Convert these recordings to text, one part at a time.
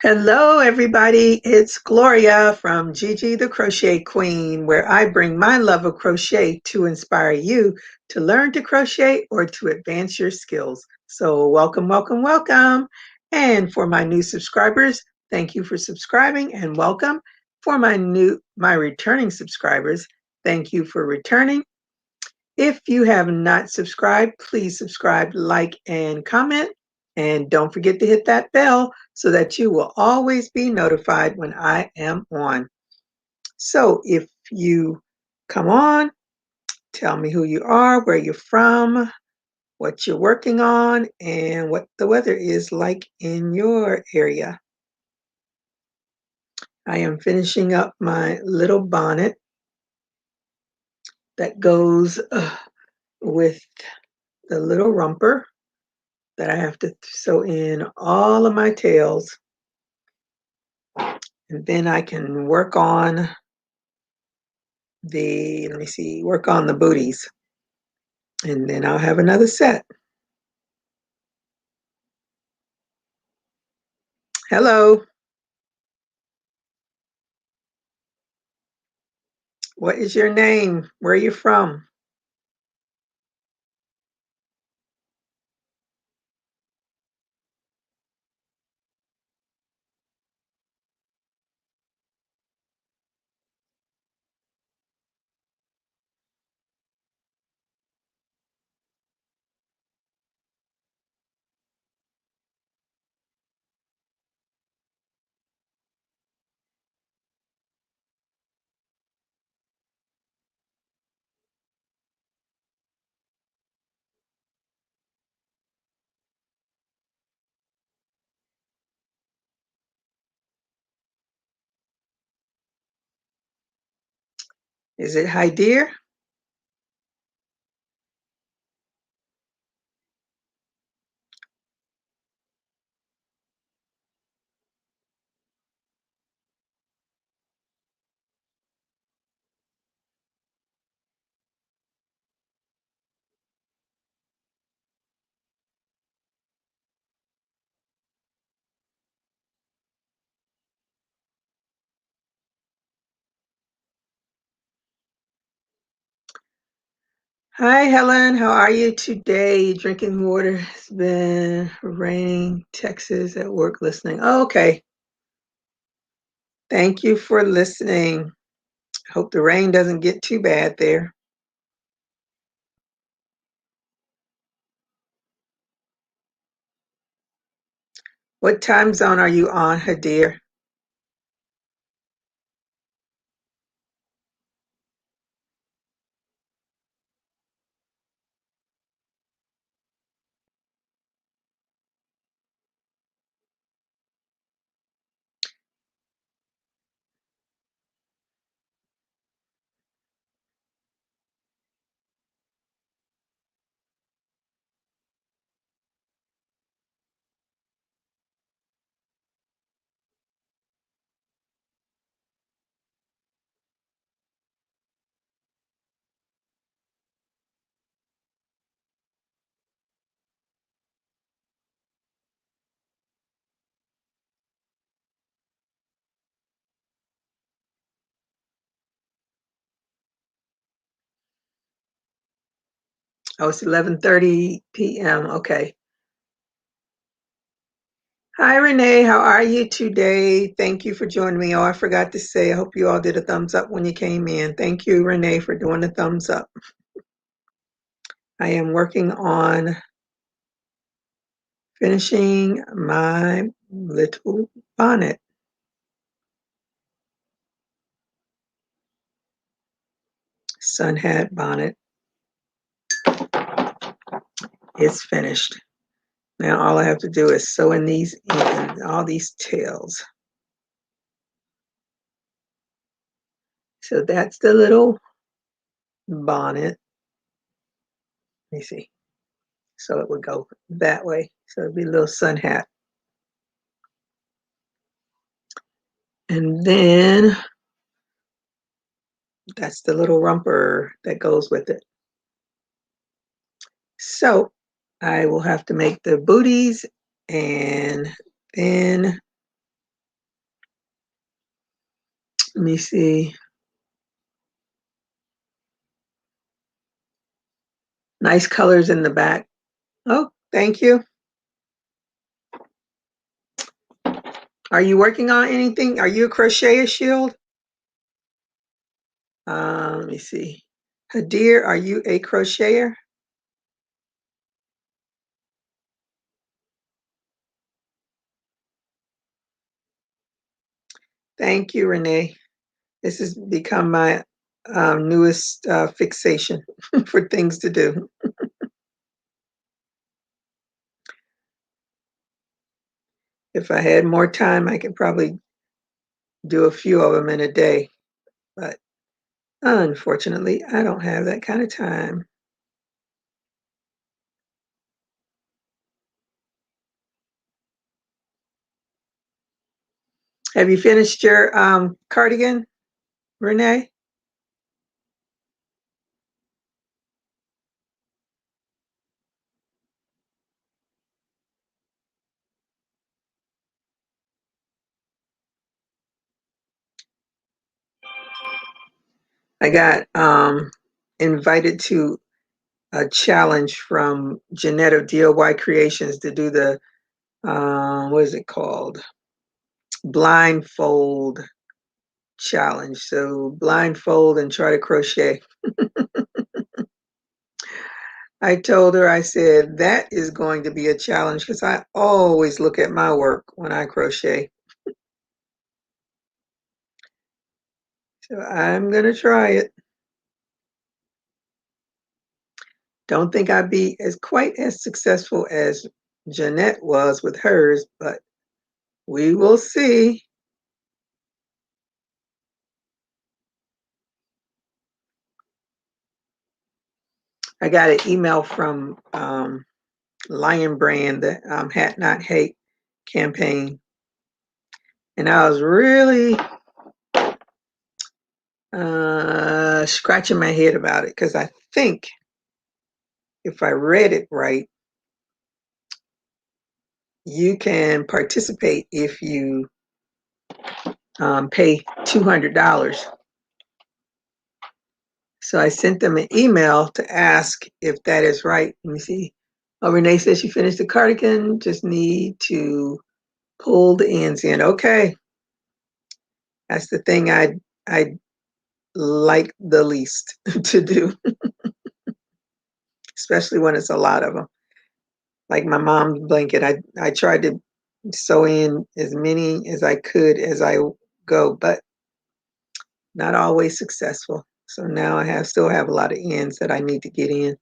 Hello, everybody. It's Gloria from Gigi the Crochet Queen, where I bring my love of crochet to inspire you to learn to crochet or to advance your skills. So, welcome, welcome, welcome. And for my new subscribers, thank you for subscribing and welcome. For my returning subscribers, thank you for returning. If you have not subscribed, please subscribe, like, and comment. And don't forget to hit that bell so that you will always be notified when I am on. So if you come on, tell me who you are, where you're from, what you're working on, and what the weather is like in your area. I am finishing up my little bonnet that goes with the little romper that I have to sew in all of my tails, and then I can work on work on the booties, and then I'll have another set. Hello, what is your name? Where are you from? Is it hi dear? Hi Helen, how are you today? Drinking water. It's been raining, Texas at work listening. Oh, okay. Thank you for listening. Hope the rain doesn't get too bad there. What time zone are you on, Hadir? Oh, it's 11:30 p.m. Okay. Hi, Renee. How are you today? Thank you for joining me. Oh, I forgot to say, I hope you all did a thumbs up when you came in. Thank you, Renee, for doing the thumbs up. I am working on finishing my little bonnet. Sun hat bonnet is finished. Now all I have to do is sew in all these tails. So that's the little bonnet. Let me see. So it would go that way. So it'd be a little sun hat. And then that's the little romper that goes with it. So I will have to make the booties, and then Let me see. Nice colors in the back. Oh, thank you. Are you working on anything? Are you a crocheter, Shield? Let me see. Hadir, are you a crocheter? Thank you, Renee. This has become my newest fixation for things to do. If I had more time, I could probably do a few of them in a day, but unfortunately, I don't have that kind of time. Have you finished your cardigan, Renee? I got invited to a challenge from Jeanette of DIY Creations to do the, what is it called? Blindfold challenge. So blindfold and try to crochet. I told her, I said, that is going to be a challenge because I always look at my work when I crochet. So I'm going to try it. Don't think I'd be as quite as successful as Jeanette was with hers, but we will see. I got an email from Lion Brand, the Hat Not Hate campaign, and I was really scratching my head about it because I think if I read it right, you can participate if you pay $200. So I sent them an email to ask if that is right. Let me see. Oh, Renee says she finished the cardigan, just need to pull the ends in. Okay. That's the thing I like the least to do, especially when it's a lot of them. Like my mom's blanket, I tried to sew in as many as I could as I go, but not always successful. So now I still have a lot of ends that I need to get in.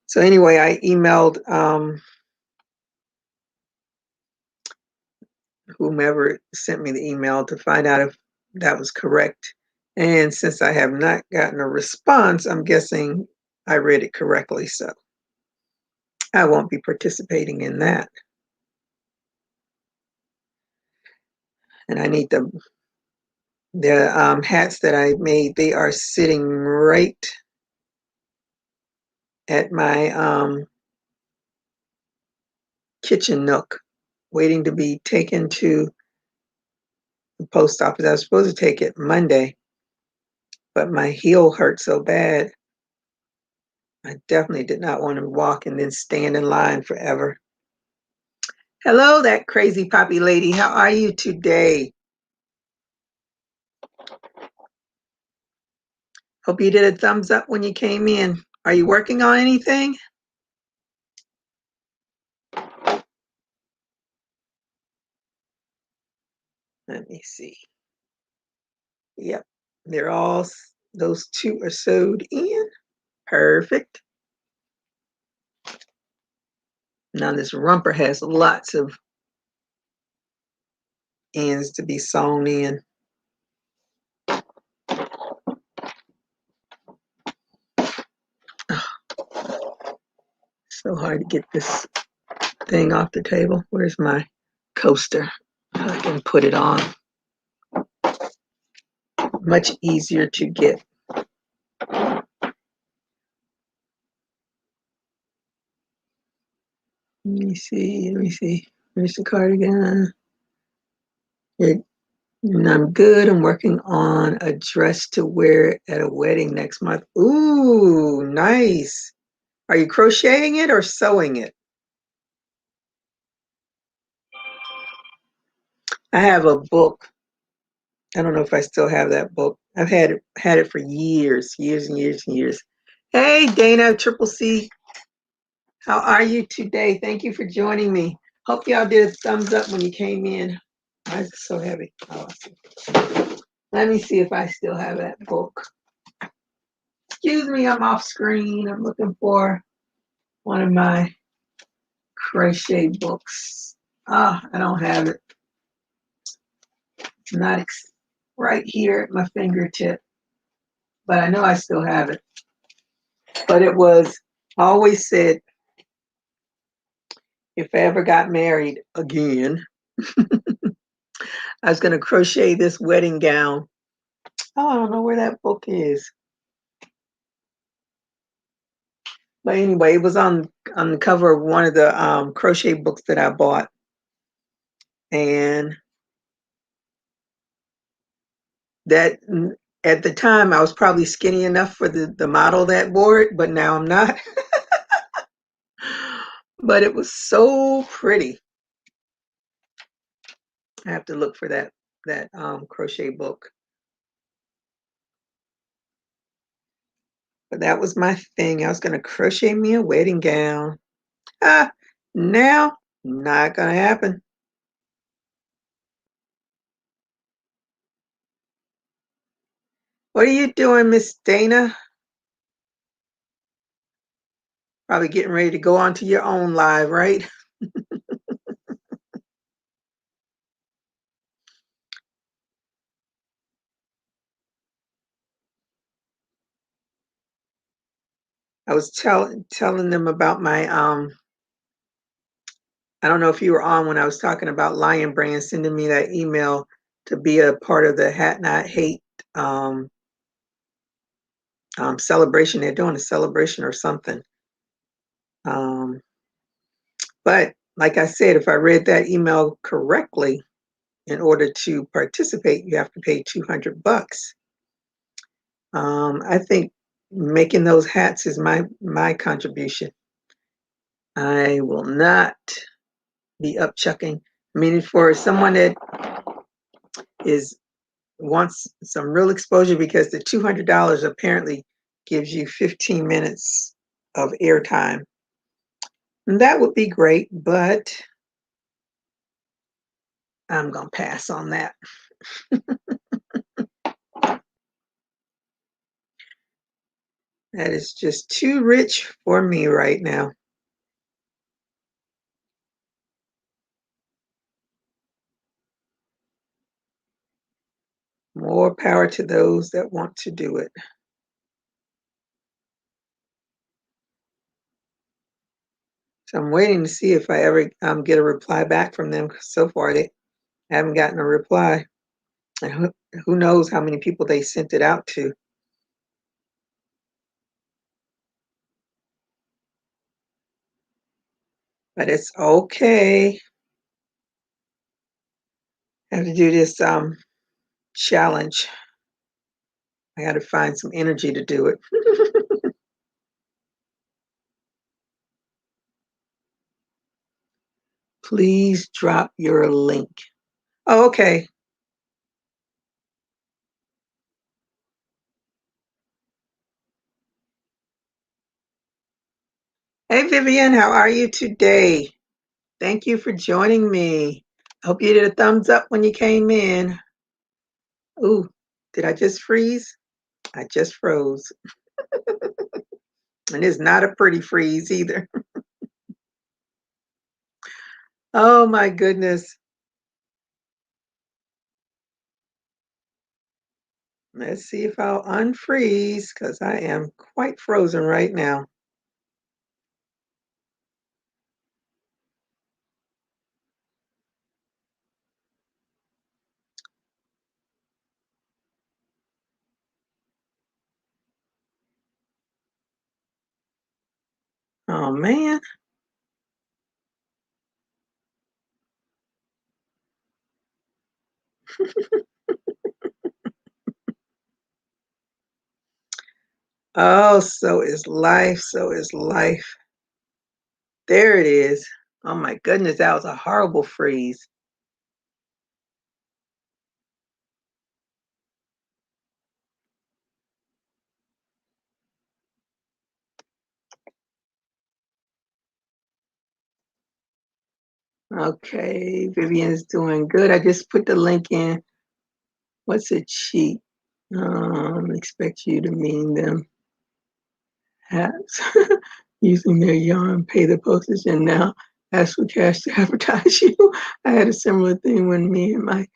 So anyway, I emailed whomever sent me the email to find out if that was correct. And since I have not gotten a response, I'm guessing I read it correctly. So I won't be participating in that. And I need the hats that I made. They are sitting right at my kitchen nook, waiting to be taken to the post office. I was supposed to take it Monday, but my heel hurt so bad. I definitely did not want to walk and then stand in line forever. Hello, that crazy poppy lady. How are you today? Hope you did a thumbs up when you came in. Are you working on anything? Let me see. Yep, they're all, those two are sewed in. Perfect. Now this romper has lots of ends to be sewn in. So hard to get this thing off the table. Where's my coaster? I can put it on. Much easier to get. Let me see. Where's the cardigan? And I'm good. I'm working on a dress to wear at a wedding next month. Ooh, nice. Are you crocheting it or sewing it? I have a book. I don't know if I still have that book. I've had it for years, years and years and years. Hey, Dana, Triple C. How are you today? Thank you for joining me. Hope y'all did a thumbs up when you came in. Why is it so heavy? Oh, I see. Let me see if I still have that book. Excuse me, I'm off screen. I'm looking for one of my crochet books. Ah, I don't have it. It's not right here at my fingertip, but I know I still have it. But I always said, if I ever got married again, I was going to crochet this wedding gown. Oh, I don't know where that book is. But anyway, it was on the cover of one of the crochet books that I bought. And that at the time I was probably skinny enough for the model that wore it, but now I'm not. But it was so pretty. I have to look for that crochet book. But that was my thing. I was going to crochet me a wedding gown. Ah, now, not going to happen. What are you doing, Miss Dana? Probably getting ready to go on to your own live, right? I was telling them about my I don't know if you were on when I was talking about Lion Brand sending me that email to be a part of the Hat Not Hate um, celebration. They're doing a celebration or something. Um, but like I said, if I read that email correctly, in order to participate, you have to pay $200. I think making those hats is my contribution. I will not be upchucking. I mean, for someone that is wants some real exposure, because the $200 apparently gives you 15 minutes of airtime. And that would be great, but I'm going to pass on that. That is just too rich for me right now. More power to those that want to do it. So I'm waiting to see if I ever get a reply back from them. So far, they haven't gotten a reply. And who knows how many people they sent it out to. But it's okay. I have to do this challenge. I got to find some energy to do it. Please drop your link. Oh, okay. Hey, Vivian, how are you today? Thank you for joining me. I hope you did a thumbs up when you came in. Ooh, did I just freeze? I just froze. And it's not a pretty freeze either. Oh my goodness. Let's see if I'll unfreeze, because I am quite frozen right now. Oh man. Oh, so is life. So is life. There it is. Oh my goodness, that was a horrible freeze. Okay, Vivian's doing good. I just put the link in. What's a cheat? Expect you to mean them hats using their yarn, pay the postage, and now ask for cash to advertise you. I had a similar thing when me and my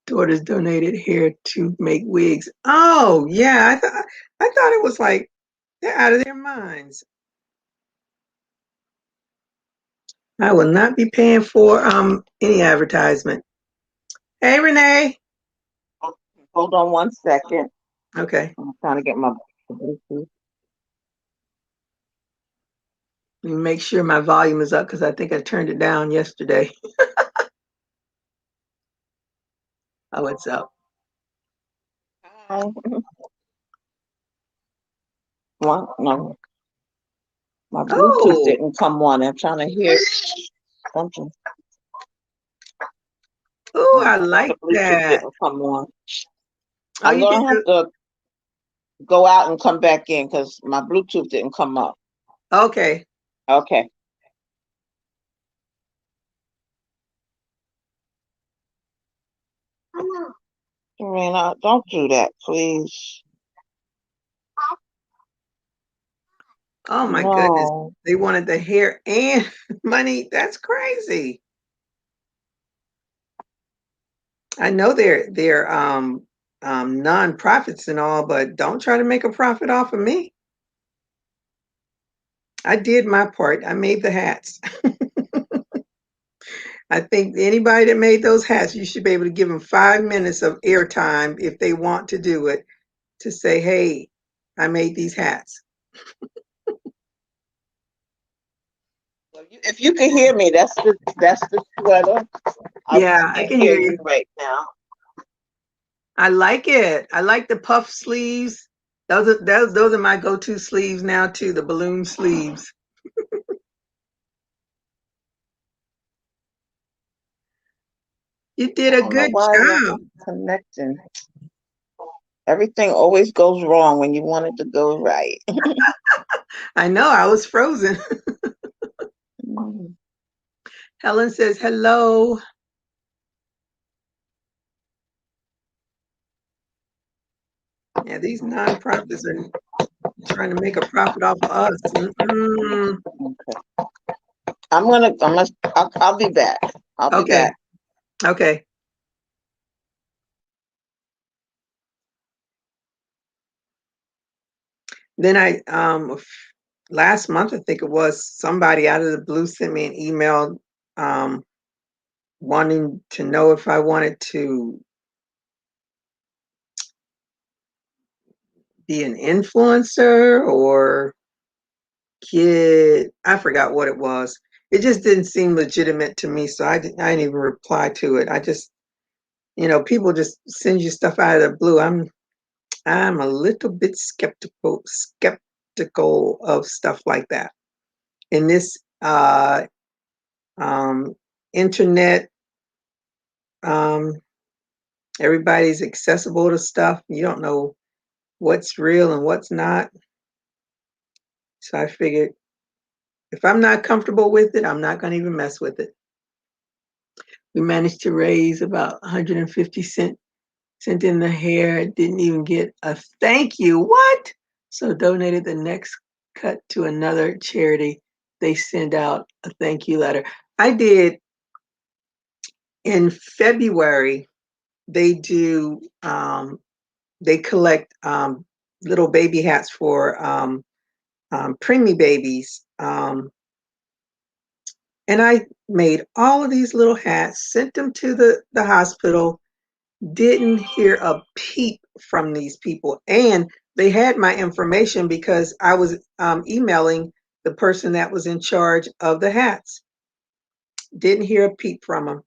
daughters donated hair to make wigs. Oh yeah, I thought it was like they're out of their minds. I will not be paying for any advertisement. Hey Renee. Hold on one second. Okay. I'm trying to get my Bluetooth. Let me make sure my volume is up because I think I turned it down yesterday. Oh, it's up. Hi. What? No, my Bluetooth Oh, didn't come on. I'm trying to hear something. oh, I The like Bluetooth that. didn't come on. Oh, I'm you did gonna have the to go out and come back in because my Bluetooth didn't come up. okay. Okay. Serena, don't do that, please. Oh my goodness. No. They wanted the hair and money. That's crazy. I know they're non-profits and all, but don't try to make a profit off of me. I did my part. I made the hats. I think anybody that made those hats, you should be able to give them 5 minutes of airtime if they want to do it to say, hey, I made these hats. If you can hear me, that's the sweater. I Yeah, I can't can hear hear you you. right now. I like it. I like the puff sleeves. Those are my go-to sleeves now too, the balloon sleeves. You did I a don't know good why it's not job. connecting. Everything always goes wrong when you want it to go right. I know I was frozen. Mm, Helen says hello. Yeah, these nonprofits are trying to make a profit off of us. Mm-mm. okay. I'll be back. I'll be Okay, back. okay. Then last month I think it was, somebody out of the blue sent me an email um wanting to know if I wanted to be an influencer or I forgot what it was. It just didn't seem legitimate to me, so I didn't even reply to it. I just, people just send you stuff out of the blue. I'm a little bit skeptical of stuff like that. In this um, internet, um, everybody's accessible to stuff. You don't know what's real and what's not. So I figured if I'm not comfortable with it, I'm not going to even mess with it. We managed to raise about 150 cents, sent in the hair, didn't even get a thank you. What? So donated the next cut to another charity. They send out a thank you letter. I did in February. They do. They collect little baby hats for preemie babies. And I made all of these little hats, sent them to the hospital, didn't hear a peep from these people. And they had my information because I was emailing the person that was in charge of the hats. Didn't hear a peep from them.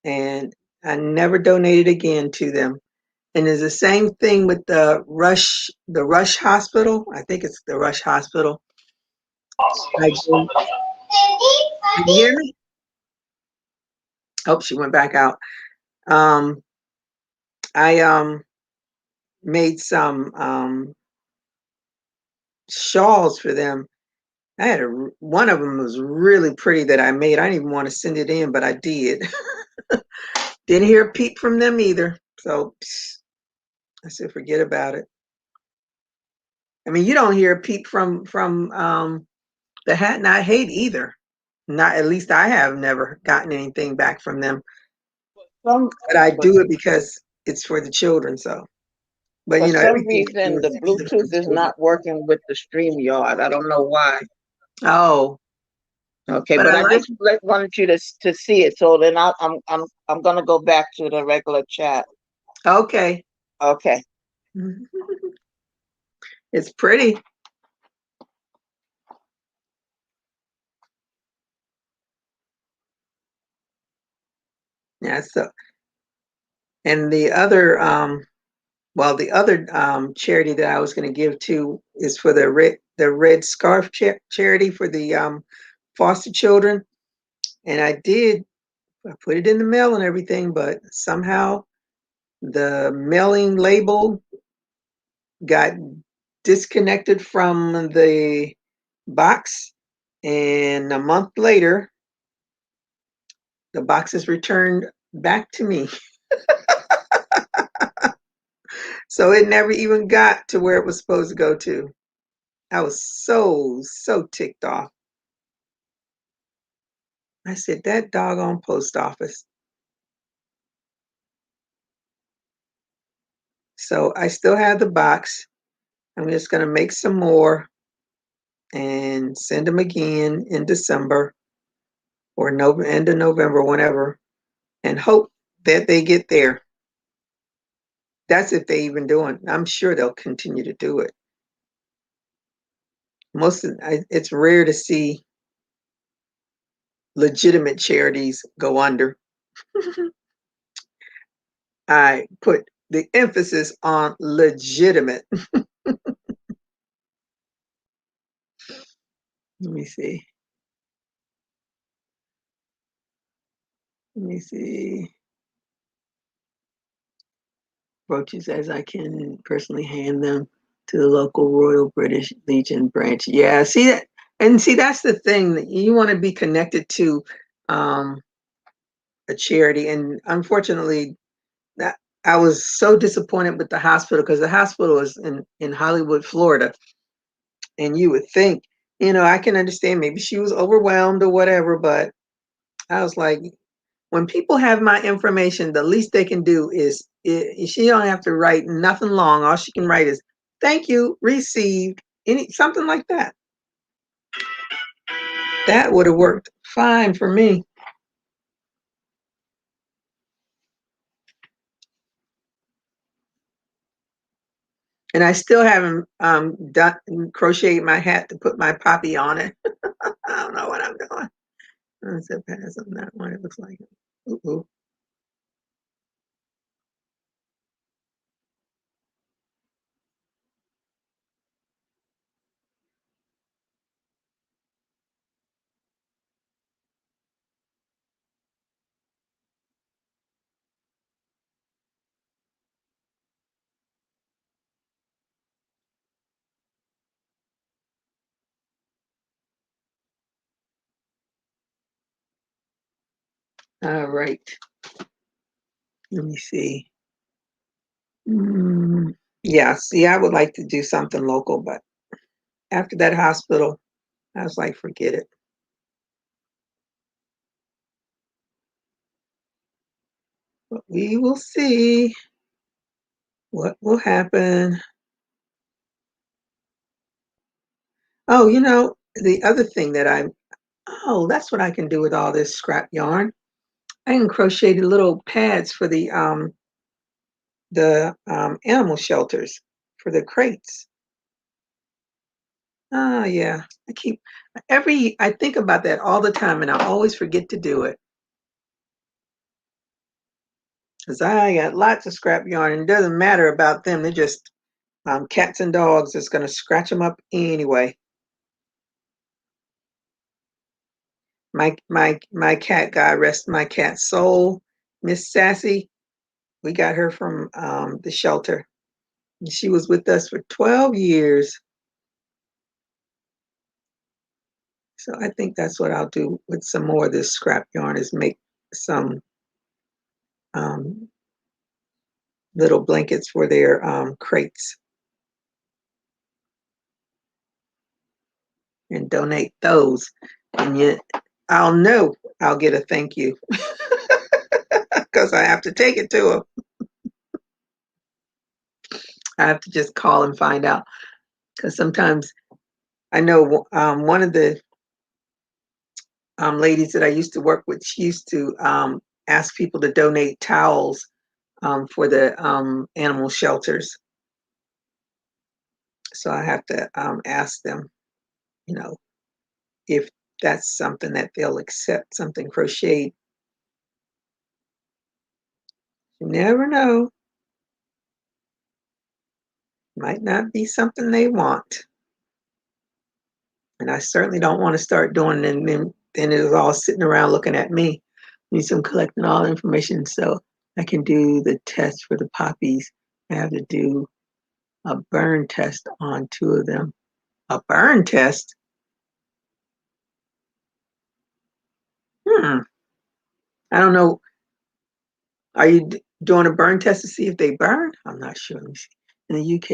And I never donated again to them. And it's the same thing with the Rush Hospital. I think it's the Rush Hospital. I do. Can you hear me? Oh, she went back out. Um, I made some shawls for them. I had one of them was really pretty that I made. I didn't even want to send it in, but I did. Didn't hear a peep from them either. So I said, forget about it. I mean, you don't hear a peep from the Hat Not Hate either. Not at least I have never gotten anything back from them. Some But I for, do it because it's for the children. So, but for you know, some everything you do reason, the is for Bluetooth the is children. not working with the StreamYard. I don't know why. Oh, Okay, but but I I like. just wanted you to see it. So then I'm gonna go back to the regular chat. Okay, Okay. it's pretty. Yeah. So, and the other well, the other charity that I was going to give to is for the Red Scarf charity for the foster children. And I put it in the mail and everything, but somehow the mailing label got disconnected from the box. And a month later, the box is returned back to me. So it never even got to where it was supposed to go to. I was so ticked off. I said, that doggone post office. So I still have the box. I'm just going to make some more and send them again in December or end of November, whenever, and hope that they get there. That's if they even do it. I'm sure they'll continue to do it. It's rare to see legitimate charities go under. I put the emphasis on legitimate. Let me see. Let me see. Brooches as I can personally hand them to the local Royal British Legion branch. Yeah, see that, and see that's the thing that you want to be connected to um, a charity, and unfortunately, that I was so disappointed with the hospital because the hospital is in Hollywood, Florida, and you would think, I can understand maybe she was overwhelmed or whatever, but I was like, when people have my information, the least they can do is she don't have to write nothing long. All she can write is thank you, received, something like that. That would have worked fine for me. And I still haven't done crocheted my hat to put my poppy on it. I don't know what I'm doing. I said pass on that one. It looks like it. Ooh. All right. Let me see. Yeah, see, I would like to do something local, but after that hospital, I was like, forget it. But we will see what will happen. Oh, the other thing that's what I can do with all this scrap yarn. I can crochet the little pads for the animal shelters for the crates. Oh yeah, I think about that all the time, and I always forget to do it. Because I got lots of scrap yarn, and it doesn't matter about them. They're just cats and dogs. It's going to scratch them up anyway. My cat, God rest my cat's soul, Miss Sassy. We got her from the shelter. And she was with us for 12 years. So I think that's what I'll do with some more of this scrap yarn is make some um, little blankets for their crates and donate those. And yet I'll know I'll get a thank you because I have to take it to them. I have to just call and find out because sometimes I know one of the ladies that I used to work with, she used to ask people to donate towels for the animal shelters. So I have to ask them, you know, if that's something that they'll accept, something crocheted. You never know. Might not be something they want. And I certainly don't want to start doing it and then it's all sitting around looking at me. Need some collecting all the information so I can do the test for the poppies. I have to do a burn test on 2 of them. A burn test? Hmm. I don't know. Are you doing a burn test to see if they burn? I'm not sure. Let me see. In the UK,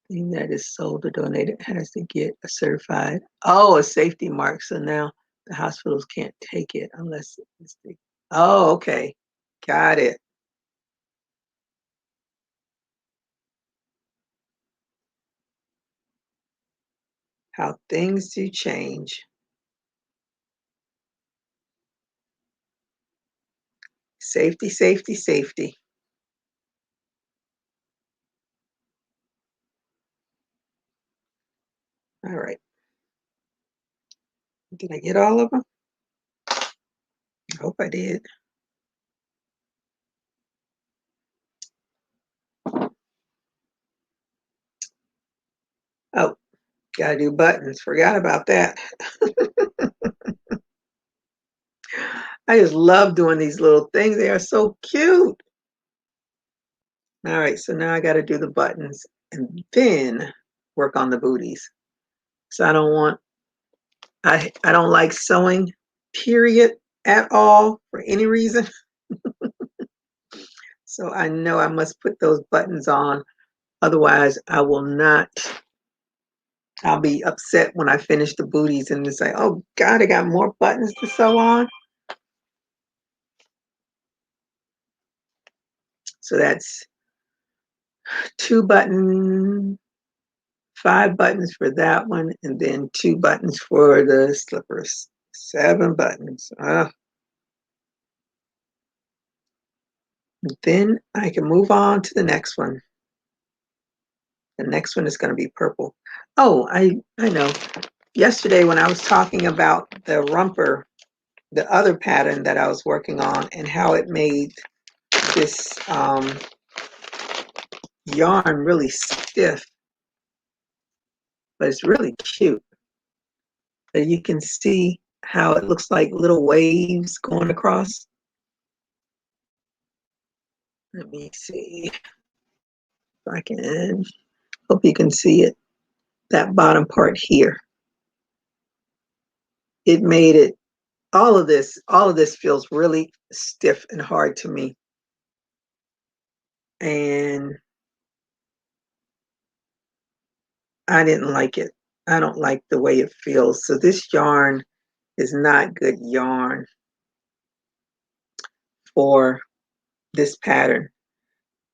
anything that is sold or donated has to get a certified, a safety mark. So now the hospitals can't take it unless it's the, oh, okay. Got it. How things do change. Safety, safety, safety. All right. Did I get all of them? I hope I did. Oh, gotta do buttons. Forgot about that. I just love doing these little things. They are so cute. All right, so now I got to do the buttons and then work on the booties. So I don't like sewing, period, at all for any reason. So I know I must put those buttons on. Otherwise, I will not. I'll be upset when I finish the booties and it's like, oh God, I got more buttons to sew on. So that's 2 buttons, 5 buttons for that one, and then 2 buttons for the slippers. 7 buttons. Then I can move on to the next one. The next one is going to be purple. Oh, I know. Yesterday when I was talking about the romper, the other pattern that I was working on and how it made this yarn really stiff, but it's really cute. So you can see how it looks like little waves going across. Let me see if I can, hope you can see it, that bottom part here. It made it, all of this feels really stiff and hard to me. And I didn't like it. I don't like the way it feels. So this yarn is not good yarn for this pattern.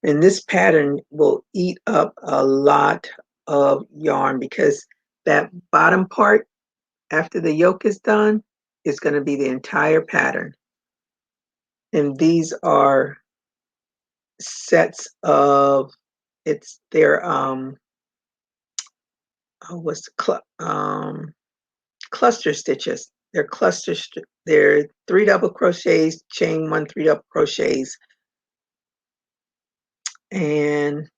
And this pattern will eat up a lot of yarn because that bottom part after the yoke is done is going to be the entire pattern. And these are sets of, it's their what's the cluster stitches. They're 3 double crochets, chain 1 3 double crochets, And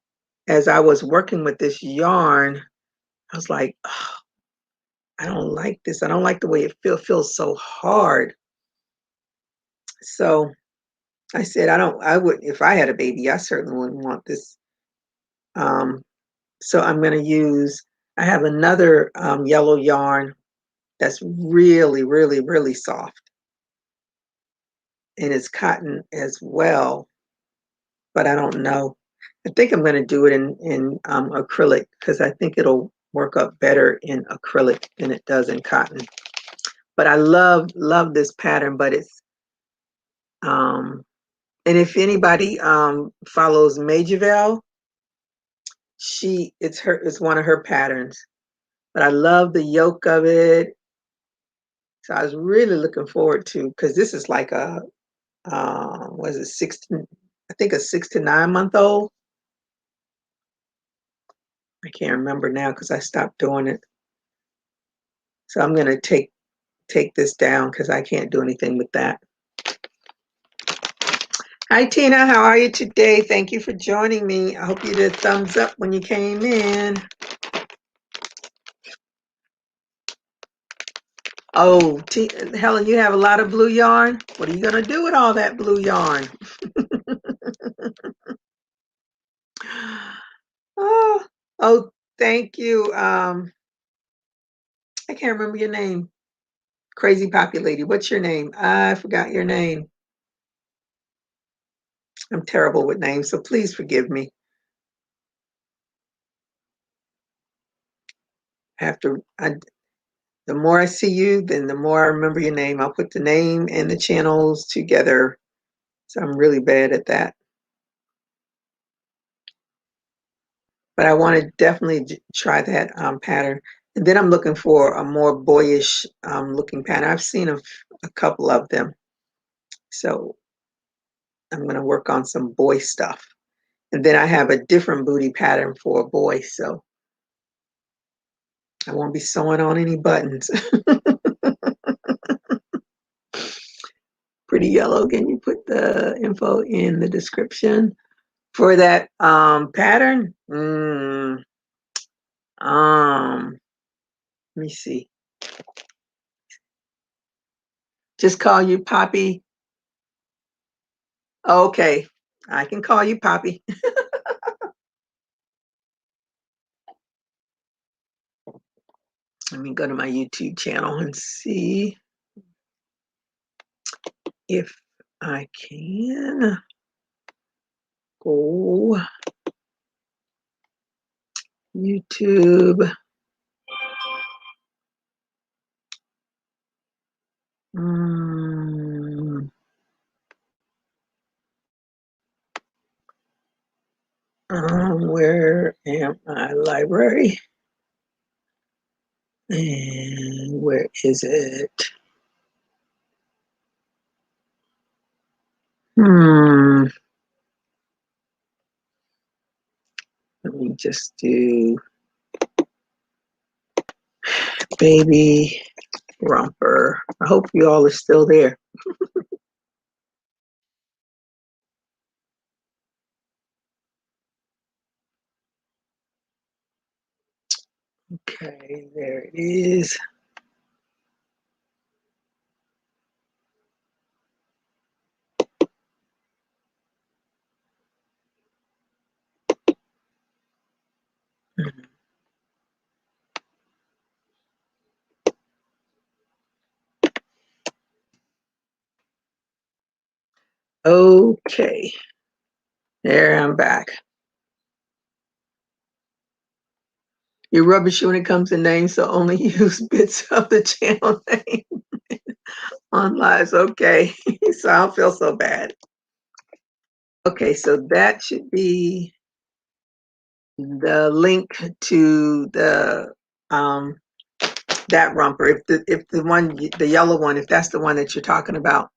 as I was working with this yarn, I was like, oh, I don't like this. I don't like the way it feels so hard. So I said, I would, if I had a baby, I certainly wouldn't want this. So I'm going to use, I have another yellow yarn that's really, really, really soft. And it's cotton as well, but I don't know. I think I'm going to do it in acrylic because I think it'll work up better in acrylic than it does in cotton. But I love this pattern, but it's, and if anybody follows Majavel, it's one of her patterns. But I love the yoke of it. So I was really looking forward to, because this is like a, what is it, 16, I think a 6 to 9 month old. I can't remember now because I stopped doing it. So I'm going to take this down because I can't do anything with that. Hi, Tina. How are you today? Thank you for joining me. I hope you did a thumbs up when you came in. Oh, Helen, you have a lot of blue yarn. What are you going to do with all that blue yarn? Oh, thank you. I can't remember your name. Crazy Poppy Lady. What's your name? I forgot your name. I'm terrible with names, so please forgive me. The more I see you, then the more I remember your name. I'll put the name and the channels together. So I'm really bad at that. But I want to definitely try that pattern. And then I'm looking for a more boyish looking pattern. I've seen a couple of them. So I'm going to work on some boy stuff. And then I have a different booty pattern for a boy. So I won't be sewing on any buttons. Pretty Yellow, can you put the info in the description for that pattern? Let me see. Just call you Poppy. Okay, I can call you Poppy. Let me go to my YouTube channel and see if I can go YouTube. Where am I? Library. And where is it? Let me just do baby romper. I hope you all are still there. Okay, there it is. Okay, there I'm back. You're rubbish when it comes to names, so only use bits of the channel name on lives. Okay, so I don't feel so bad. Okay, so that should be the link to the that romper. If the one, the yellow one, if that's the one that you're talking about.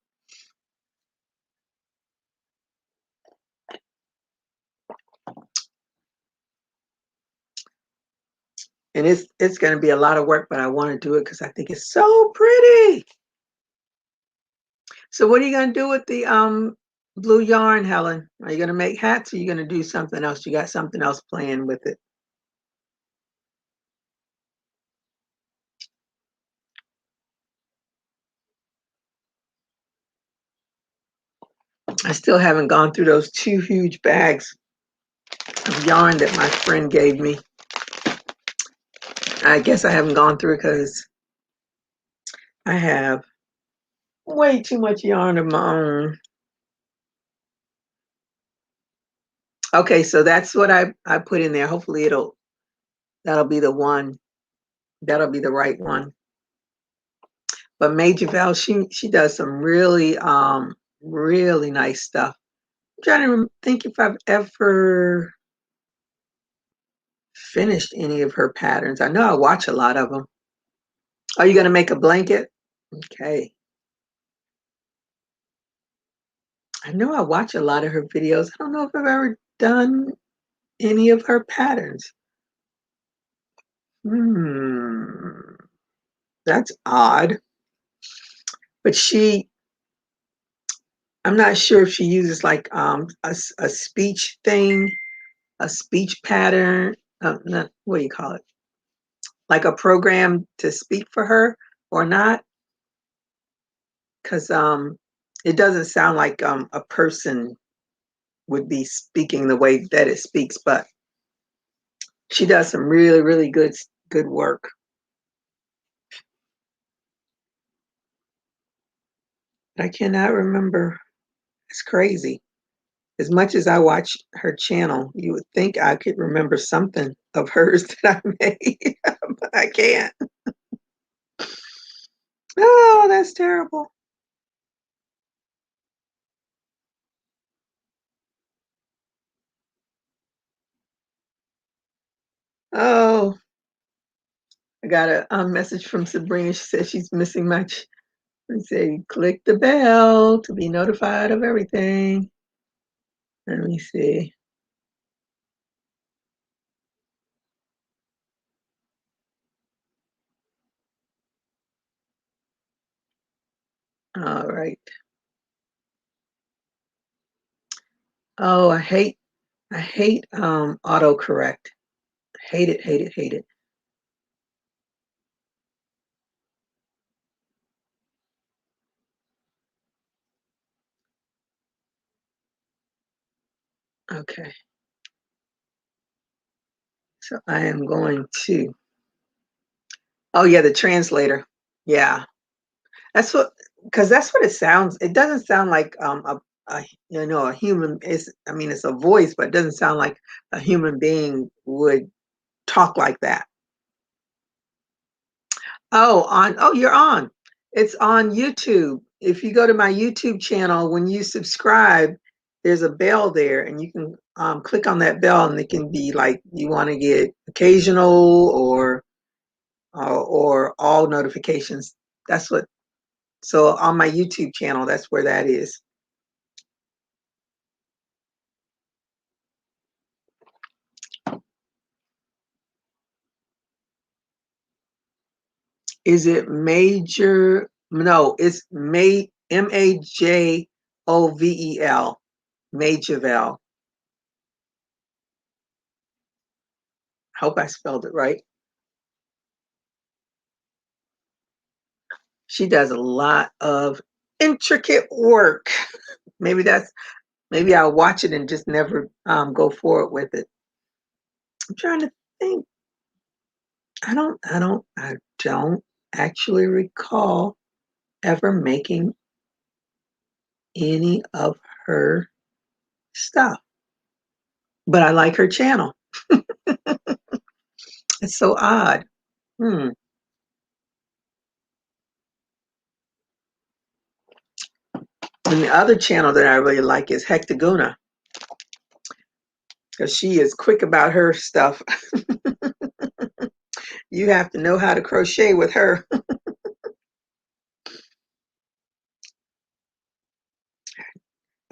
And it's going to be a lot of work, but I want to do it because I think it's so pretty. So what are you going to do with the Blue yarn, Helen. Are you going to make hats or are you going to do something else? You got something else planned with it? I still haven't gone through those 2 huge bags of yarn that my friend gave me. I guess I haven't gone through it because I have way too much yarn of my own. Okay, so that's what I put in there. Hopefully that'll be the one. That'll be the right one. But Major Val, she does some really nice stuff. I'm trying to think if I've ever finished any of her patterns. I know I watch a lot of them. Are you going to make a blanket? Okay. I know I watch a lot of her videos. I don't know if I've ever done any of her patterns. That's odd. But I'm not sure if she uses like a speech thing, a speech pattern. Not, what do you call it? Like a program to speak for her or not? Because it doesn't sound like a person would be speaking the way that it speaks, but she does some really good work. I cannot remember. It's crazy. As much as I watch her channel, you would think I could remember something of hers that I made, but I can't. Oh, that's terrible. Oh, I got a message from Sabrina. She said she's missing much. And say, click the bell to be notified of everything. Let me see. All right. Oh, I hate autocorrect. Hate it. Okay. So I am going to, oh yeah, the translator. Yeah. That's what, because that's what it sounds. It doesn't sound like a human. I mean, it's a voice, but it doesn't sound like a human being would talk like that. Oh, you're on. It's on YouTube. If you go to my YouTube channel, when you subscribe, there's a bell there, and you can click on that bell, and it can be like you want to get occasional or all notifications. That's what. So on my YouTube channel, that's where that is. Is it major? No, it's Majovel. Majovel. Hope I spelled it right. She does a lot of intricate work. Maybe I'll watch it and just never go forward with it. I'm trying to think. I don't actually recall ever making any of her stuff. But I like her channel. It's so odd. Hmm. And the other channel that I really like is Hectaguna, because she is quick about her stuff. You have to know how to crochet with her.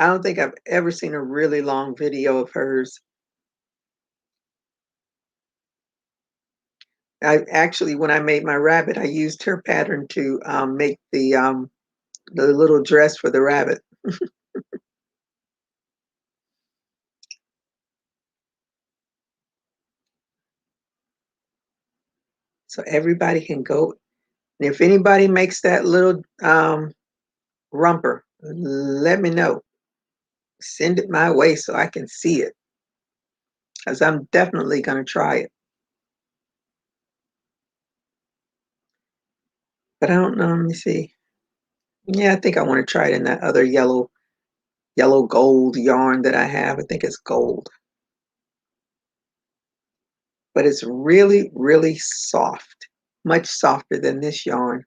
I don't think I've ever seen a really long video of hers. I actually, when I made my rabbit, I used her pattern to make the little dress for the rabbit. so everybody can go. And if anybody makes that little romper, let me know. Send it my way so I can see it, because I'm definitely going to try it. But I don't know. Let me see. Yeah, I think I want to try it in that other yellow gold yarn that I have. I think it's gold. But it's really, really soft, much softer than this yarn.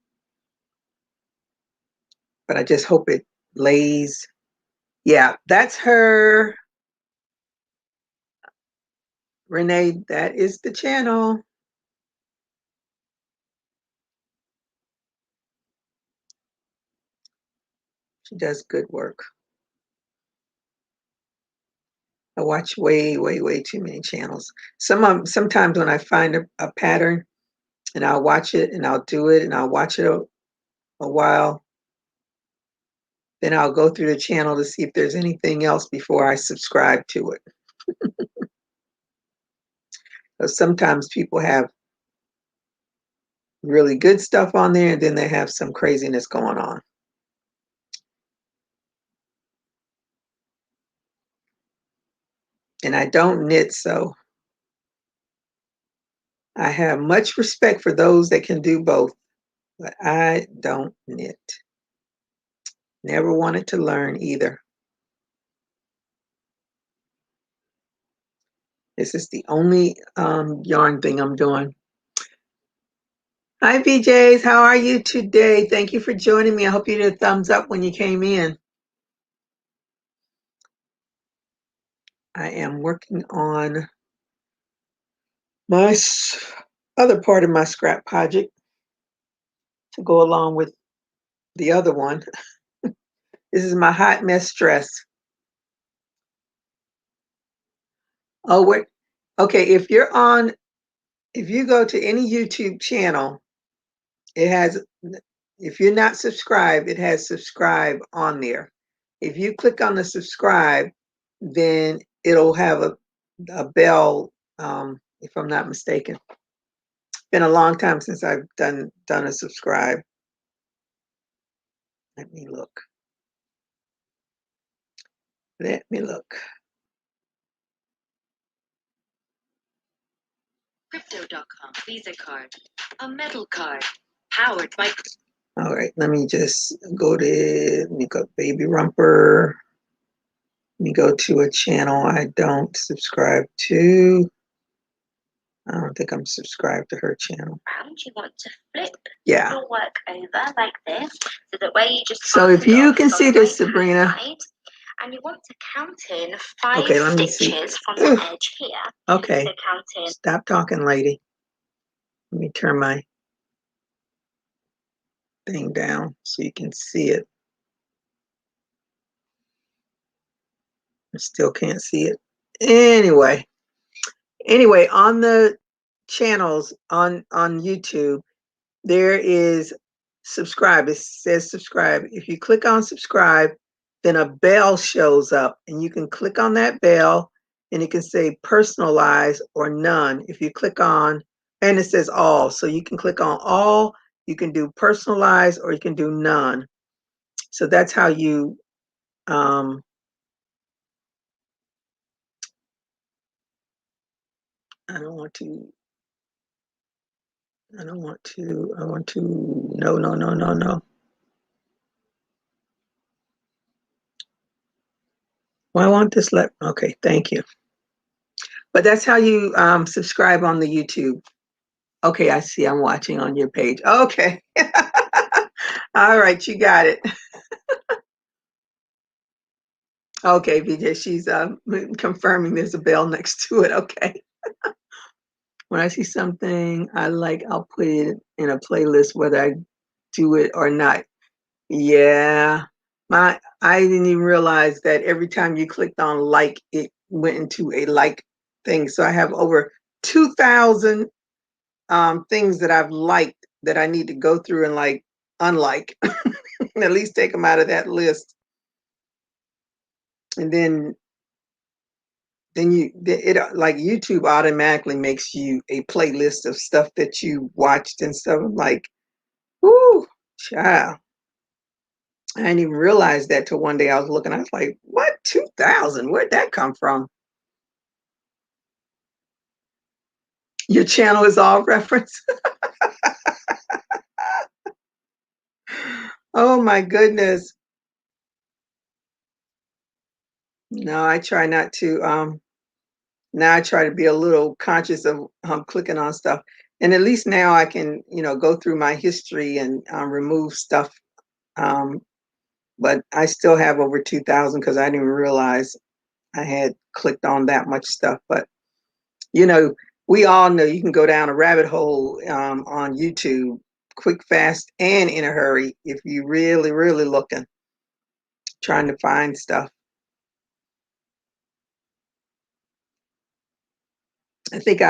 But I just hope it lays. Yeah, that's her. Renee, that is the channel. She does good work. I watch way, way, way too many channels. Sometimes when I find a pattern and I'll watch it and I'll do it and I'll watch it a while, then I'll go through the channel to see if there's anything else before I subscribe to it. So sometimes people have really good stuff on there and then they have some craziness going on. And I don't knit, so I have much respect for those that can do both, but I don't knit. Never wanted to learn either. This is the only yarn thing I'm doing. Hi, BJs. How are you today? Thank you for joining me. I hope you did a thumbs up when you came in. I am working on my other part of my scrap project to go along with the other one. This is my hot mess dress. Oh, wait. Okay, if you go to any YouTube channel, it has, if you're not subscribed, it has subscribe on there. If you click on the subscribe, then it'll have a bell, if I'm not mistaken. It's been a long time since I've done a subscribe. Let me look. Let me look. Crypto.com Visa card, a metal card, powered by. All right, let me just go to, let me go Baby Romper. Let me go to a channel I don't subscribe to. I don't think I'm subscribed to her channel. You want to flip Yeah. your work over like this, so that way you just. So if you can see this, Sabrina. And you want to count in 5 Okay, let me stitches see. from the edge here. Okay. So count in. Stop talking, lady. Let me turn my thing down so you can see it. I still can't see it. Anyway, on the channels on YouTube, there is subscribe. It says subscribe. If you click on subscribe, then a bell shows up and you can click on that bell and it can say personalize or none. If you click on, and it says all, so you can click on all, you can do personalize or you can do none. So that's how you I don't want to I want to no. Well, I want this okay, thank you. But that's how you subscribe on the YouTube. Okay, I see. I'm watching on your page. Okay. All right, you got it. Okay, VJ, she's confirming there's a bell next to it. Okay. When I see something I like, I'll put it in a playlist whether I do it or not. Yeah. I didn't even realize that every time you clicked on like, it went into a like thing. So I have over 2,000 things that I've liked that I need to go through and like unlike, and at least take them out of that list. And then then it like YouTube automatically makes you a playlist of stuff that you watched and stuff. I'm like, whoo, child. I didn't even realize that till one day I was looking. I was like, what? 2000? Where'd that come from? Your channel is all reference. Oh my goodness. No, I try not to. Now I try to be a little conscious of clicking on stuff. And at least now I can, go through my history and remove stuff. Um, but I still have over 2000 because I didn't realize I had clicked on that much stuff. But, you know, we all know you can go down a rabbit hole on YouTube quick, fast, and in a hurry if you really, really looking, trying to find stuff. I think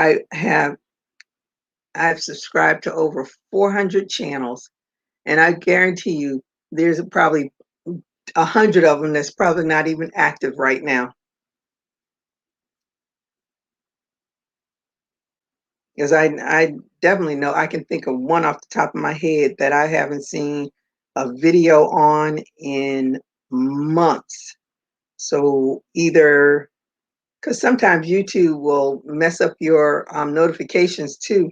I've subscribed to over 400 channels, and I guarantee you there's probably 100 of them that's probably not even active right now. Because I definitely know I can think of one off the top of my head that I haven't seen a video on in months. So either because sometimes YouTube will mess up your notifications too,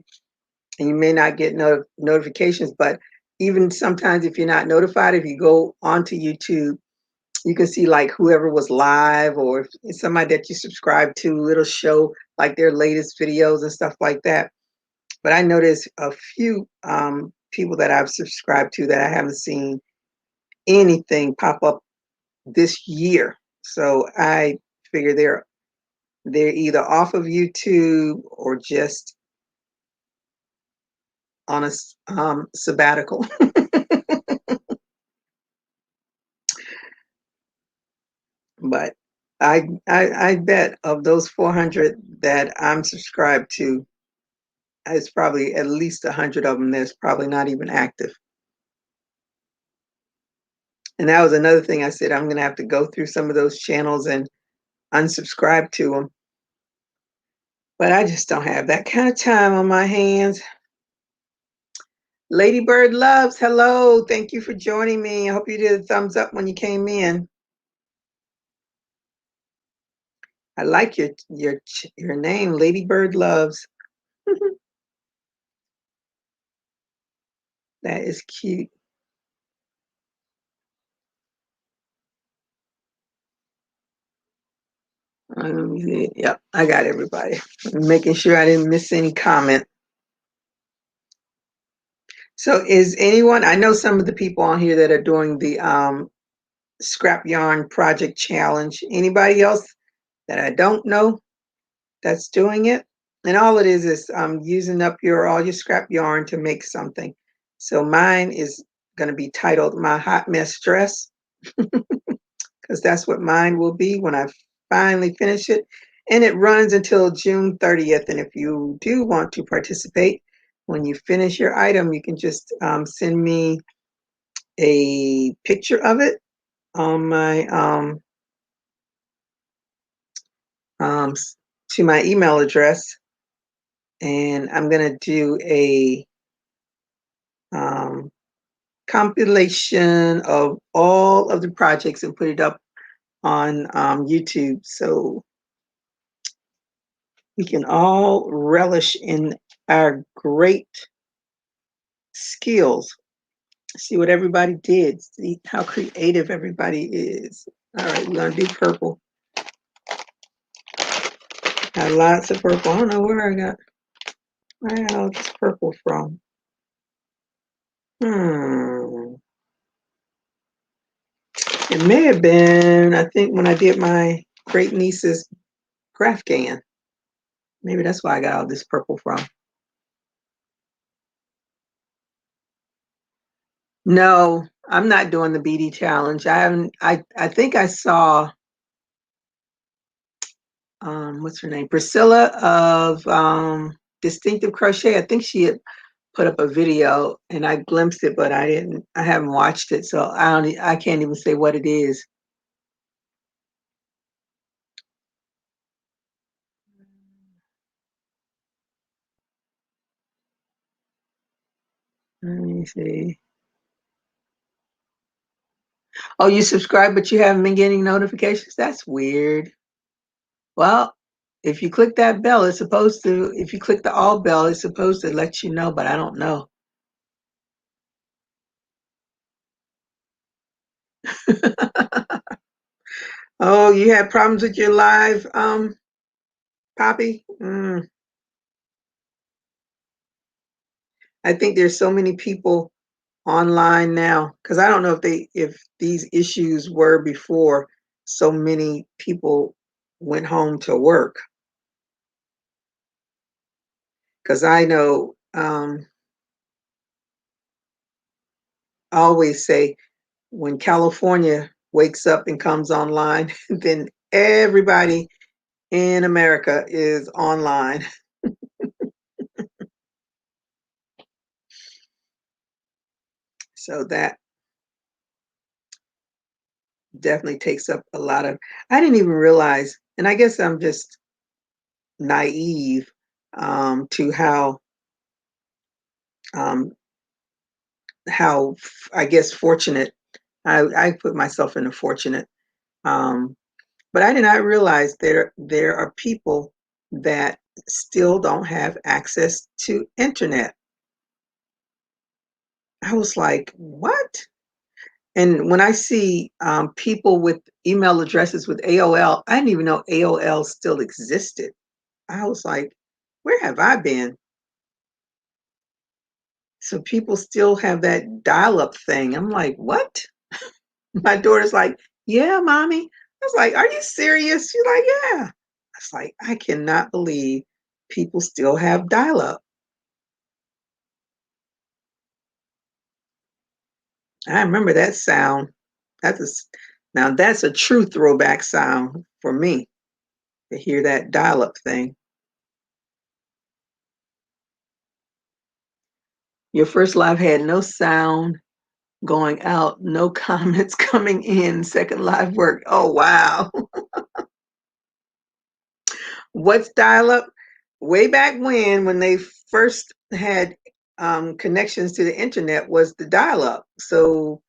and you may not get notifications. But even sometimes, if you're not notified, if you go onto YouTube, you can see like whoever was live or if it's somebody that you subscribe to, it'll show like their latest videos and stuff like that. But I noticed a few people that I've subscribed to that I haven't seen anything pop up this year. So I figure they're either off of YouTube or just on a sabbatical. But I bet of those 400 that I'm subscribed to, it's probably at least 100 of them that's probably not even active. And that was another thing I said, I'm going to have to go through some of those channels and unsubscribe to them. But I just don't have that kind of time on my hands. Ladybird Loves, hello. Thank you for joining me. I hope you did a thumbs up when you came in. I like your name, Ladybird Loves. That is cute. Yep, I got everybody. I'm making sure I didn't miss any comment. So is anyone, I know some of the people on here that are doing the scrap yarn project challenge. Anybody else that I don't know that's doing it? And all it is using up all your scrap yarn to make something. So mine is going to be titled My Hot Mess Dress, because that's what mine will be when I finally finish it. And it runs until June 30th. And if you do want to participate, when you finish your item, you can just send me a picture of it on my to my email address, and I'm going to do a compilation of all of the projects and put it up on YouTube, so we can all relish in our great skills. See what everybody did. See how creative everybody is. All right, we're going to do purple. Got lots of purple. I don't know where I got all this purple from. It may have been, I think, when I did my great niece's craft can. Maybe that's why I got all this purple from. No, I'm not doing the BD challenge. I haven't. I think I saw what's her name, Priscilla of Distinctive Crochet. I think she had put up a video and I glimpsed it, but I haven't watched it, so I can't even say what it is. me see. Oh, you subscribe, but you haven't been getting notifications? That's weird. Well, if you click that bell, it's supposed to, if you click the all bell, it's supposed to let you know, but I don't know. Oh, you had problems with your live, Poppy? I think there's so many people online now because I don't know if these issues were before so many people went home to work. Because I know I always say when California wakes up and comes online, then everybody in America is online. So that definitely takes up a lot of, I didn't even realize, and I guess I'm just naive to um, how I guess fortunate I put myself in a fortunate, um, but I did not realize there are people that still don't have access to internet. I was like, what? And when I see people with email addresses with AOL, I didn't even know AOL still existed. I was like, where have I been? So people still have that dial-up thing. I'm like, what? My daughter's like, yeah, mommy. I was like, are you serious? She's like, yeah. I was like, I cannot believe people still have dial-up. I remember that sound. Now that's a true throwback sound for me to hear that dial-up thing. Your first live had no sound going out, no comments coming in. Second live worked. Oh wow. What's dial-up? Way back when they first had connections to the internet was the dial-up. So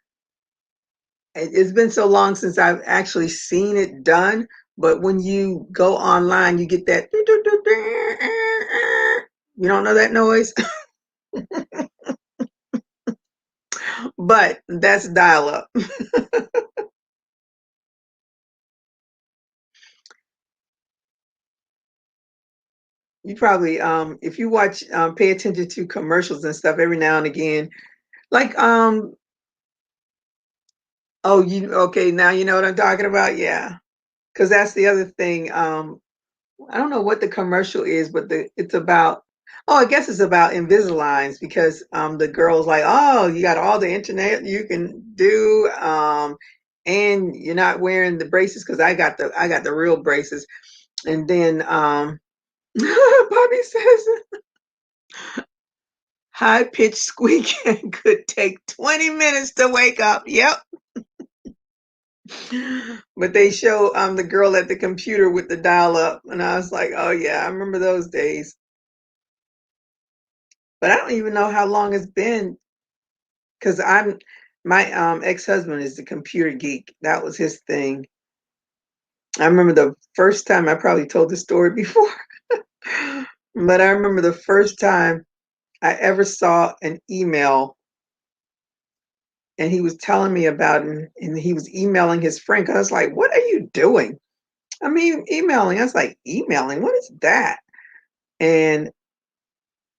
it's been so long since I've actually seen it done. But when you go online, you get that. You don't know that noise, but that's dial-up. You probably, if you watch, pay attention to commercials and stuff every now and again, like, oh, you okay? Now you know what I'm talking about, yeah. Because that's the other thing. I don't know what the commercial is, but it's about. Oh, I guess it's about Invisaligns because the girl's like, oh, you got all the internet you can do, and you're not wearing the braces because I got the real braces, and then Bobby says high pitched squeaking could take 20 minutes to wake up. Yep. But they show the girl at the computer with the dial up, and I was like, oh yeah, I remember those days. But I don't even know how long it's been because I'm my ex-husband is the computer geek. That was his thing. I remember the first time I probably told the story before, but I remember the first time I ever saw an email and he was telling me about it and he was emailing his friend. 'Cause I was like, what are you doing? I mean, emailing. I was like, emailing, what is that? And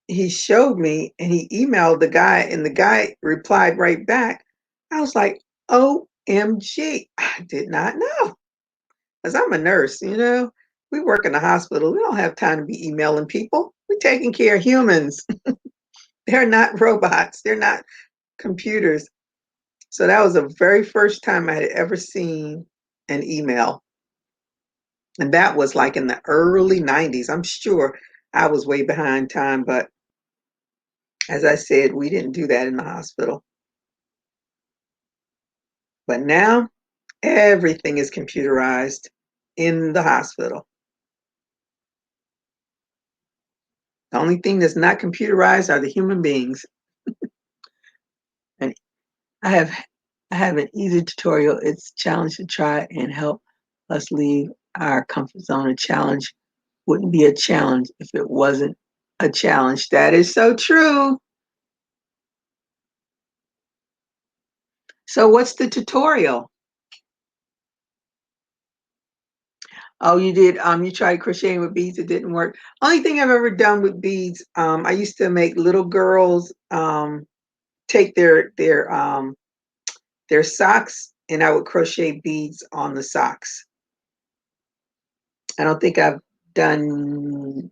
he showed me and he emailed the guy and the guy replied right back. I was like, OMG, I did not know. Because I'm a nurse, you know. We work in the hospital. We don't have time to be emailing people. We're taking care of humans. They're not robots. They're not computers. So that was the very first time I had ever seen an email. And that was like in the early 90s. I'm sure I was way behind time, but as I said, we didn't do that in the hospital. But now everything is computerized in the hospital. The only thing that's not computerized are the human beings. I have I have an easy tutorial. It's a challenge to try and help us leave our comfort zone. A challenge wouldn't be a challenge if it wasn't a challenge. That is so true. So what's the tutorial? Oh, you did. You tried crocheting with beads. It didn't work. Only thing I've ever done with beads. I used to make little girls take their socks, and I would crochet beads on the socks. I don't think I've done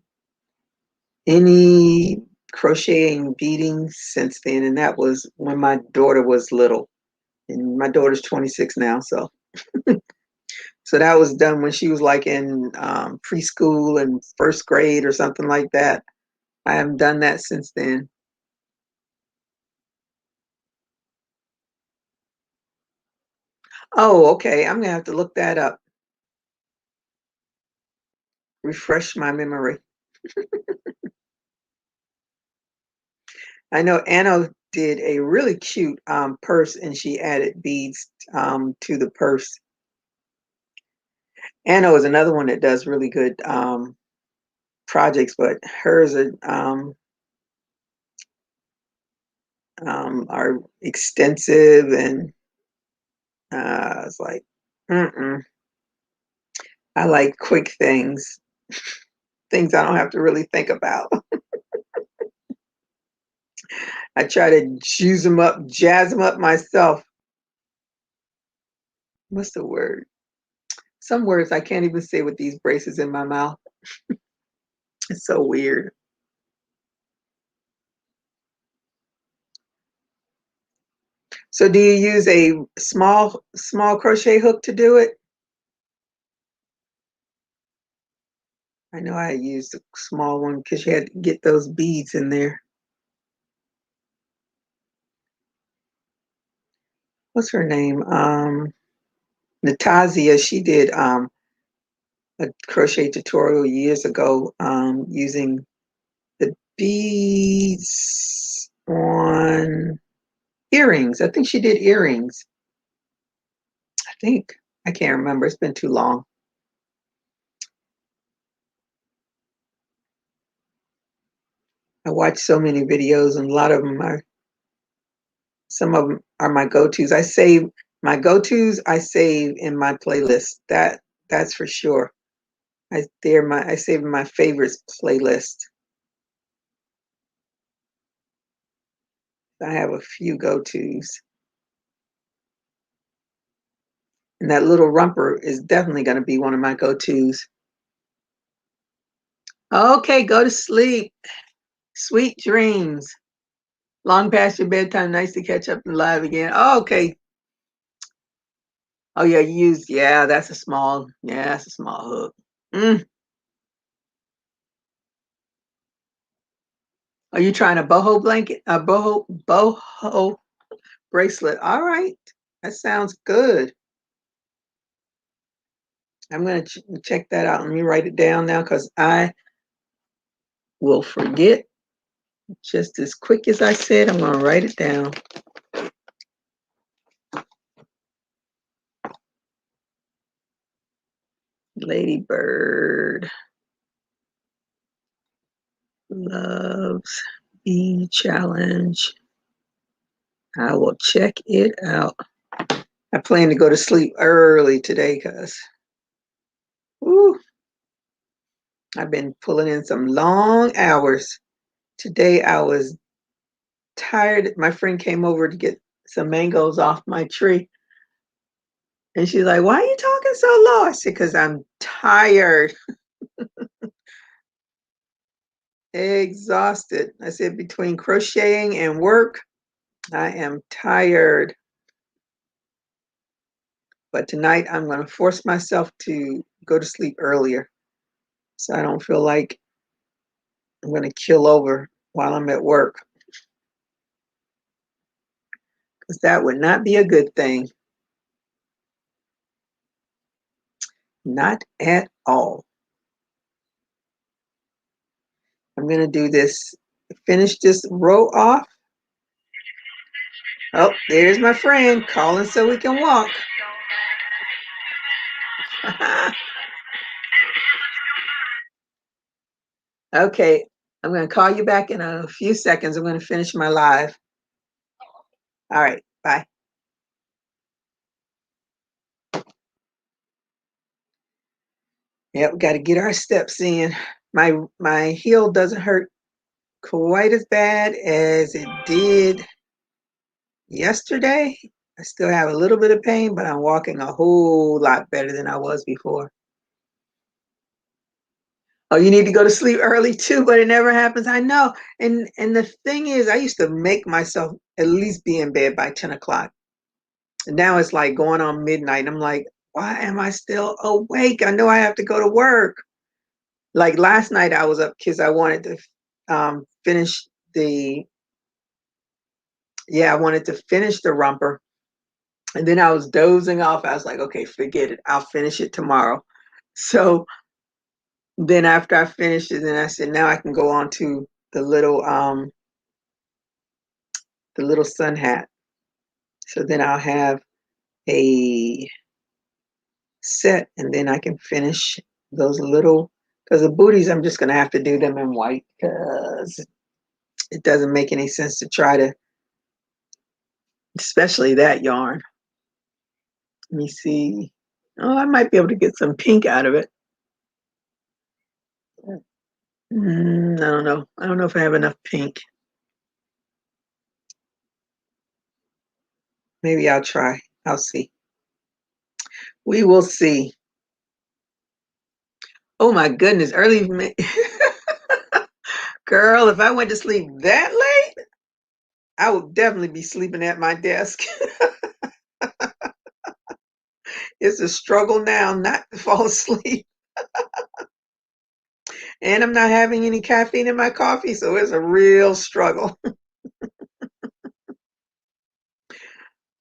any crocheting beading since then, and that was when my daughter was little. And my daughter's 26 now, so that was done when she was like in preschool and first grade or something like that. I haven't done that since then. Oh, okay. I'm gonna have to look that up. Refresh my memory. I know Anna did a really cute purse, and she added beads to the purse. Anna is another one that does really good projects, but hers are extensive, and it's like, mm-mm. I like quick things, things I don't have to really think about. I try to juice them up, jazz them up myself. What's the word? Some words I can't even say with these braces in my mouth. It's so weird. So do you use a small crochet hook to do it? I know I used a small one because you had to get those beads in there. What's her name? Natasia. She did a crochet tutorial years ago using the beads on earrings. I think she did earrings. I think. I can't remember. It's been too long. I watch so many videos, and a lot of them are, some of them are my go-tos. I save my go-tos. I save in my playlist. That's for sure. I save in my favorites playlist. I have a few go-tos, and that little romper is definitely going to be one of my go-tos. Okay, go to sleep. Sweet dreams. Long past your bedtime. Nice to catch up and live again. Oh, okay. Oh yeah, yeah, that's a small hook. Mm. Are you trying a boho blanket? A boho bracelet. All right. That sounds good. I'm going to check that out. Let me write it down now because I will forget just as quick as I said. I'm going to write it down. Ladybird loves bee challenge. I will check it out. I plan to go to sleep early today because I've been pulling in some long hours. Today I was tired. My friend came over to get some mangoes off my tree. And she's like, "Why are you talking so low?" I said, "Because I'm tired, exhausted." I said, "Between crocheting and work, I am tired. But tonight I'm going to force myself to go to sleep earlier so I don't feel like I'm going to kill over while I'm at work, because that would not be a good thing. Not at all. I'm going to do this, finish this row off, Oh, there's my friend calling so we can walk. Okay, I'm going to call you back in a few seconds. I'm going to finish my live. All right, bye. Yep, we got to get our steps in. My heel doesn't hurt quite as bad as it did yesterday. I still have a little bit of pain, but I'm walking a whole lot better than I was before. Oh, you need to go to sleep early too, but it never happens. I know. And the thing is, I used to make myself at least be in bed by 10 o'clock. And now it's like going on midnight. I'm like, why am I still awake? I know I have to go to work. Like last night I was up because I wanted to finish the I wanted to finish the romper. And then I was dozing off. I was like, okay, forget it. I'll finish it tomorrow. So then after I finished it, then I said, now I can go on to the little sun hat. So then I'll have a set and then I can finish those little, because the booties, I'm just going to have to do them in white because it doesn't make any sense to try to, especially that yarn. Let me see. Oh, I might be able to get some pink out of it. I don't know. I don't know if I have enough pink. Maybe I'll try. I'll see. We will see. Oh my goodness, early. Girl, if I went to sleep that late, I would definitely be sleeping at my desk. It's a struggle now not to fall asleep. And I'm not having any caffeine in my coffee, so it's a real struggle.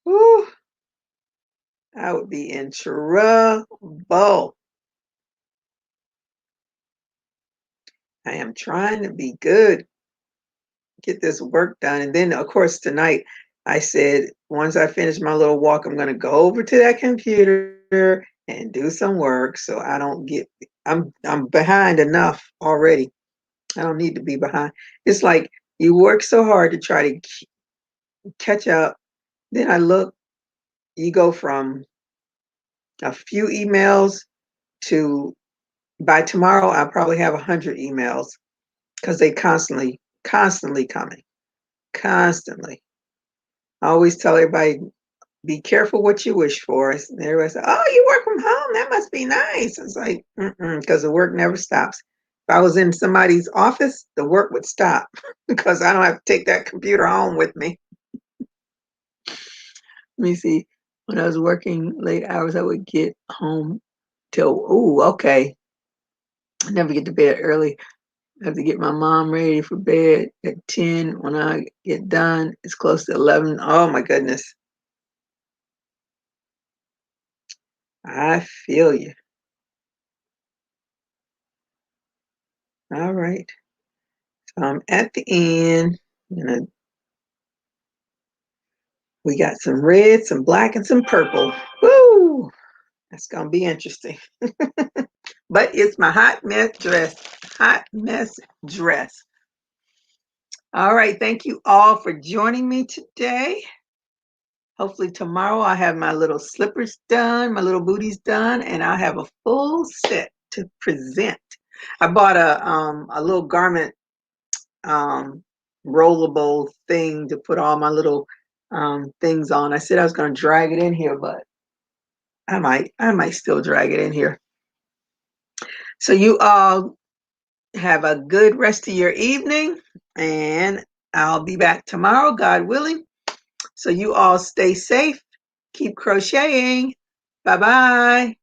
Whew, I would be in trouble. I am trying to be good, get this work done. And then, of course, tonight I said, once I finish my little walk, I'm going to go over to that computer and do some work so I don't get, I'm behind enough already. I don't need to be behind. It's like you work so hard to try to catch up. Then I look, you go from a few emails to by tomorrow, I'll probably have 100 emails because they constantly coming, constantly. I always tell everybody, be careful what you wish for. And everybody says, oh, you work from home. That must be nice. It's like, because the work never stops. If I was in somebody's office, the work would stop because I don't have to take that computer home with me. Let me see. When I was working late hours, I would get home till, okay. I never get to bed early. I have to get my mom ready for bed at 10. When I get done, it's close to 11. Oh my goodness. I feel you. All right. So I'm at the end. We got some red, some black, and some purple. Woo! That's going to be interesting. But it's my hot mess dress. Hot mess dress. All right. Thank you all for joining me today. Hopefully tomorrow I'll have my little slippers done, my little booties done, and I'll have a full set to present. I bought a little garment rollable thing to put all my little things on. I said I was going to drag it in here, but I might still drag it in here. So you all have a good rest of your evening, and I'll be back tomorrow, God willing. So you all stay safe, keep crocheting. Bye-bye.